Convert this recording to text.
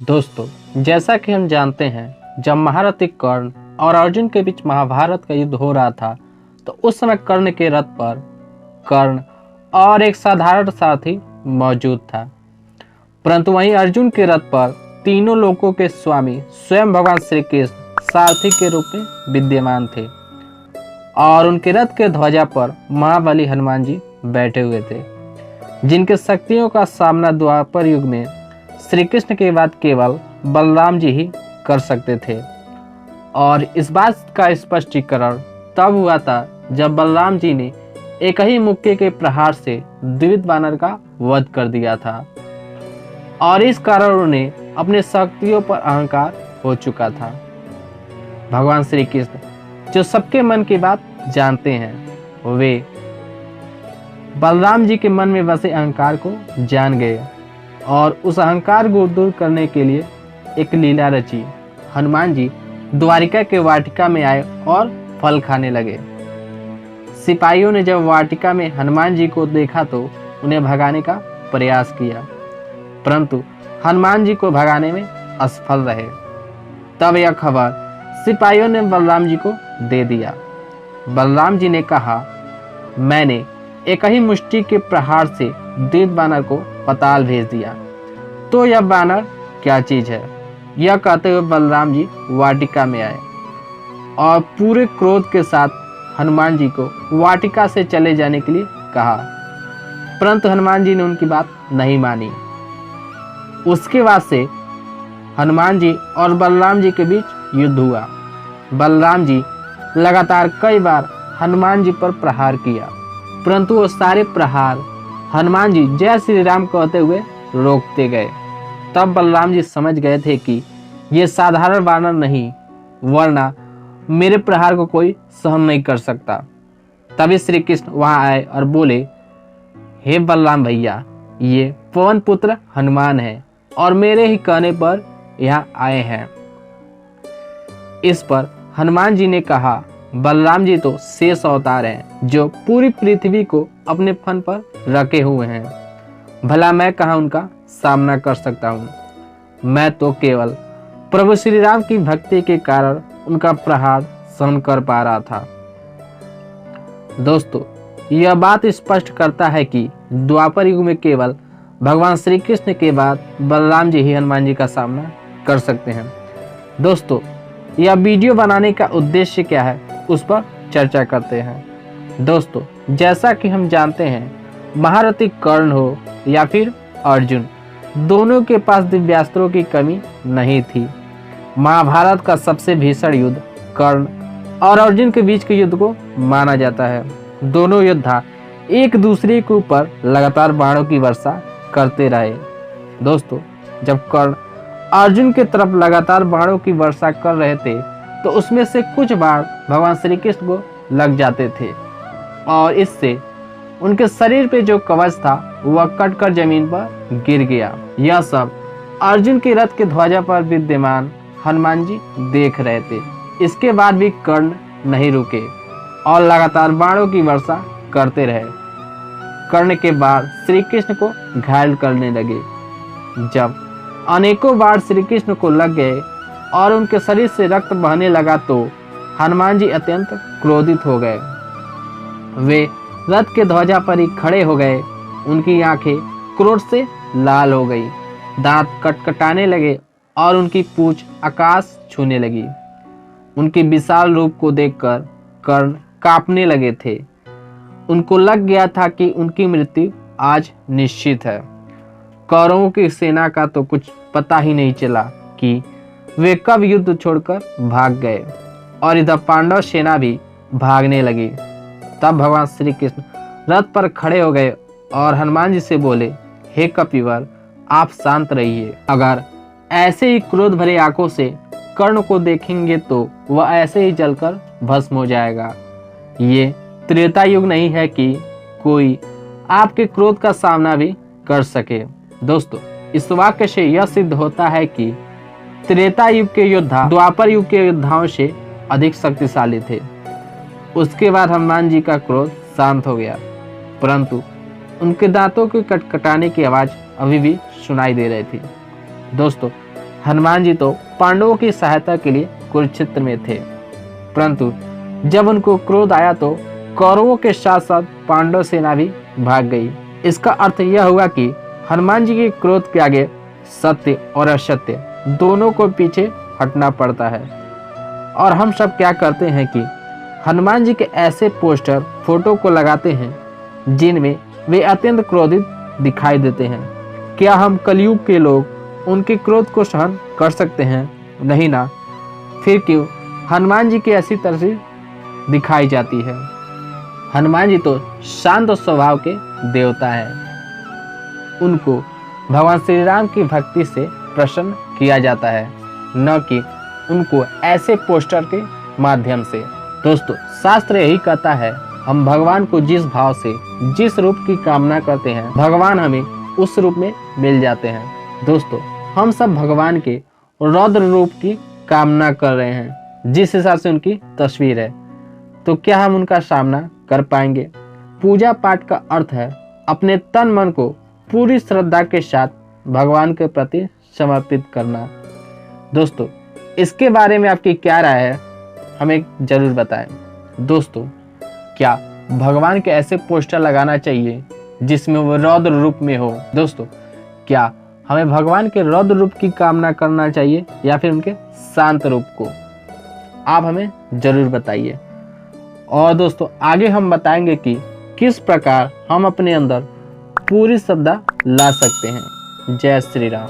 दोस्तों, जैसा कि हम जानते हैं, जब महारथी कर्ण और अर्जुन के बीच महाभारत का युद्ध हो रहा था, तो उस समय कर्ण के रथ पर कर्ण और एक साधारण सारथी मौजूद था। परंतु वहीं अर्जुन के रथ पर तीनों लोकों के स्वामी स्वयं भगवान श्री कृष्ण सारथी के रूप में विद्यमान थे और उनके रथ के ध्वजा पर महाबली हनुमान जी बैठे हुए थे, जिनके शक्तियों का सामना द्वापर युग में श्री कृष्ण के बाद केवल बलराम जी ही कर सकते थे। और इस बात का स्पष्टीकरण तब हुआ था जब बलराम जी ने एक ही मुक्के के प्रहार से द्विविध वानर का वध कर दिया था और इस कारण उन्हें अपने शक्तियों पर अहंकार हो चुका था। भगवान श्री कृष्ण जो सबके मन की बात जानते हैं, वे बलराम जी के मन में बसे अहंकार को जान गए और उस अहंकार को दूर करने के लिए एक लीला रची। हनुमान जी द्वारिका के वाटिका में आए और फल खाने लगे। सिपाहियों ने जब वाटिका में हनुमान जी को देखा तो उन्हें भगाने का प्रयास किया, परंतु हनुमान जी को भगाने में असफल रहे। तब यह खबर सिपाहियों ने बलराम जी को दे दिया। बलराम जी ने कहा, मैंने एक ही मुष्टि के प्रहार से द्विविध बानर को पाताल भेज दिया, तो यह बानर क्या चीज है। यह कहते हुए बलराम जी वाटिका में आए और पूरे क्रोध के साथ हनुमान जी को वाटिका से चले जाने के लिए कहा, परंतु हनुमान जी ने उनकी बात नहीं मानी। उसके बाद से हनुमान जी और बलराम जी के बीच युद्ध हुआ। बलराम जी लगातार कई बार हनुमान जी पर प्रहार किया, परंतु वो सारे प्रहार हनुमान जी जय श्री राम कहते हुए रोकते गए। तब बलराम जी समझ गए थे कि ये साधारण वानर नहीं, वरना मेरे प्रहार को कोई सहन नहीं कर सकता। तभी श्री कृष्ण वहां आए और बोले, हे बलराम भैया, ये पवन पुत्र हनुमान है और मेरे ही कहने पर यहाँ आए हैं। इस पर हनुमान जी ने कहा, बलराम जी तो शेष अवतार हैं जो पूरी पृथ्वी को अपने फन पर रखे हुए हैं, भला मैं कहाँ उनका सामना कर सकता हूँ। मैं तो केवल प्रभु श्री राम की भक्ति के कारण उनका प्रहार सहन कर पा रहा था। दोस्तों, यह बात स्पष्ट करता है कि द्वापर युग में केवल भगवान श्री कृष्ण के बाद बलराम जी ही हनुमान जी का सामना कर सकते हैं। दोस्तों, यह वीडियो बनाने का उद्देश्य क्या है, उस पर चर्चा करते हैं। दोस्तों, जैसा कि हम जानते हैं, महारथी कर्ण हो या फिर अर्जुन, दोनों के पास दिव्यास्त्रों की कमी नहीं थी। महाभारत का सबसे भीषण युद्ध कर्ण और अर्जुन के बीच के युद्ध को माना जाता है। दोनों योद्धा एक दूसरे के ऊपर लगातार बाणों की वर्षा करते रहे। दोस्तों, जब कर्ण अर्जुन की तरफ लगातार बाणों की वर्षा कर रहे थे, तो उसमें से कुछ बाण भगवान श्री कृष्ण को लग जाते थे और इससे उनके शरीर पे जो कवच था वह कटकर जमीन पर गिर गया। यह सब अर्जुन के रथ के ध्वजा पर विद्यमान हनुमान जी देख रहे थे। इसके बाद भी कर्ण नहीं रुके और लगातार बाणों की वर्षा करते रहे। कर्ण के बाण श्री कृष्ण को घायल करने लगे। जब अनेकों बाण श्री कृष्ण को लग गए और उनके शरीर से रक्त बहने लगा तो हनुमान जी अत्यंत क्रोधित हो गए। वे रथ के ध्वजा पर ही खड़े हो गए। उनकी आंखें क्रोध से लाल हो गई, दांत कटकटाने लगे और उनकी पूंछ आकाश छूने लगी। उनके विशाल रूप को देखकर कर्ण कांपने लगे थे। उनको लग गया था कि उनकी मृत्यु आज निश्चित है। कौरवों की सेना का तो कुछ पता ही नहीं चला कि वे कब युद्ध छोड़कर भाग गए और इधर पांडव सेना भी भागने लगी। तब भगवान श्री कृष्ण रथ पर खड़े हो गए और हनुमान जी से बोले, हे कपिवर, आप शांत रहिए। अगर ऐसे ही क्रोध भरे आंखों से कर्ण को देखेंगे तो वह ऐसे ही जलकर भस्म हो जाएगा। ये त्रेता युग नहीं है कि कोई आपके क्रोध का सामना भी कर सके। दोस्तों, इस वाक्य से यह सिद्ध होता है कि त्रेता युग के योद्धा द्वापर युग के योद्धाओं से अधिक शक्तिशाली थे। उसके बाद हनुमान जी का क्रोध शांत हो गया, परंतु उनके दांतों के कटकटाने की आवाज अभी भी सुनाई दे रही थी। दोस्तों, हनुमान जी तो पांडवों की सहायता के लिए कुरुक्षेत्र में थे, परंतु जब उनको क्रोध आया तो कौरवों के साथ साथ पांडव सेना भी भाग गई। इसका अर्थ यह हुआ कि हनुमान जी के क्रोध के आगे सत्य और असत्य दोनों को पीछे हटना पड़ता है। और हम सब क्या करते हैं कि हनुमान जी के ऐसे पोस्टर फोटो को लगाते हैं जिनमें वे अत्यंत क्रोधित दिखाई देते हैं। क्या हम कलयुग के लोग उनके क्रोध को सहन कर सकते हैं? नहीं ना। फिर क्यों हनुमान जी की ऐसी तस्वीर दिखाई जाती है? हनुमान जी तो शांत स्वभाव के देवता हैं। उनको भगवान श्री राम की भक्ति से प्रसन्न किया जाता है, न कि उनको ऐसे पोस्टर के माध्यम से। दोस्तों, शास्त्र यही कहता है, हम भगवान को जिस भाव से जिस रूप की कामना करते हैं, भगवान हमें उस रूप में मिल जाते हैं। दोस्तों, हम सब भगवान के रौद्र रूप की कामना कर रहे हैं, जिस हिसाब से उनकी तस्वीर है, तो क्या हम उनका सामना कर पाएंगे? पूजा पाठ का अर्थ है अपने तन मन को पूरी श्रद्धा के साथ भगवान के प्रति समर्पित करना। दोस्तों, इसके बारे में आपकी क्या राय है, हमें जरूर बताएं। दोस्तों, क्या भगवान के ऐसे पोस्टर लगाना चाहिए जिसमें वो रौद्र रूप में हो? दोस्तों, क्या हमें भगवान के रौद्र रूप की कामना करना चाहिए या फिर उनके शांत रूप को? आप हमें जरूर बताइए। और दोस्तों, आगे हम बताएंगे कि किस प्रकार हम अपने अंदर पूरी श्रद्धा ला सकते हैं। जय श्री राम।